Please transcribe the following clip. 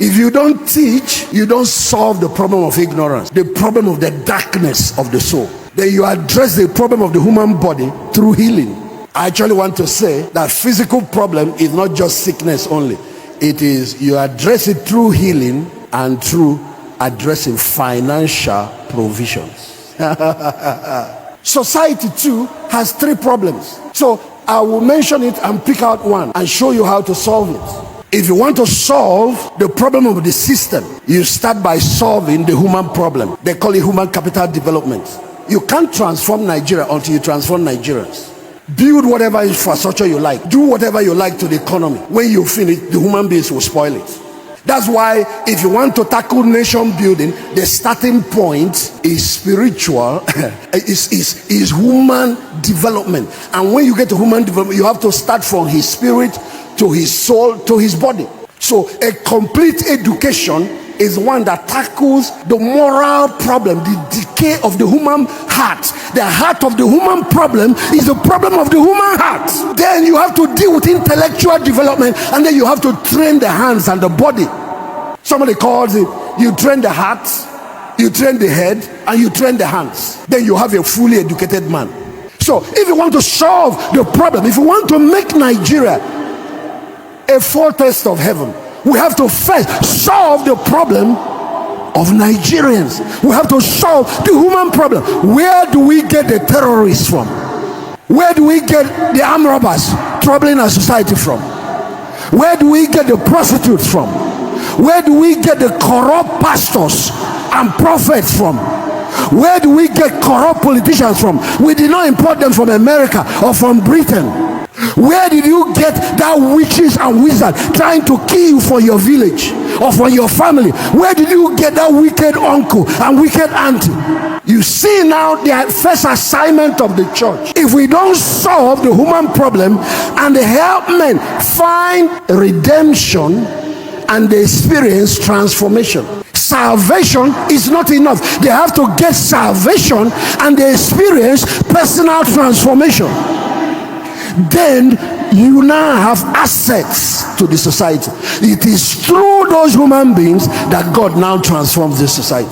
If you don't teach, you don't solve the problem of ignorance, the problem of the darkness of the soul. Then you address the problem of the human body through healing. I actually want to say that physical problem is not just sickness only. It is, you address it through healing and through addressing financial provisions. Society too has three problems. So I will mention it and pick out one and show you how to solve it. If you want to solve the problem of the system, you start by solving the human problem. They call it human capital development. You can't transform Nigeria until you transform Nigerians. Build whatever infrastructure you like. Do whatever you like to the economy. When you finish, the human beings will spoil it. That's why if you want to tackle nation building, the starting point is spiritual, is human development. And when you get to human development, you have to start from his spirit to his soul to his body. So a complete education is one that tackles the moral problem, the decay of the human heart. The heart of the human problem is the problem of the human heart. Then you have to deal with intellectual development, and then you have to train the hands and the body. Somebody calls it, you train the heart, you train the head, and you train the hands. Then you have a fully educated man. So if you want to solve the problem, if you want to make Nigeria a foretaste of heaven, we have to first solve the problem of Nigerians. We have to solve the human problem. Where do we get the terrorists from? Where do we get the armed robbers troubling our society from? Where do we get the prostitutes from? Where do we get the corrupt pastors and prophets from? Where do we get corrupt politicians from? We did not import them from America or from Britain. Where did you get that witches and wizards trying to kill you for your village or for your family? Where did you get that wicked uncle and wicked auntie? You see now the first assignment of the church. If we don't solve the human problem and help men find redemption and they experience transformation. Salvation is not enough. They have to get salvation and they experience personal transformation. Then you now have assets to the society. It is through those human beings that God now transforms this society.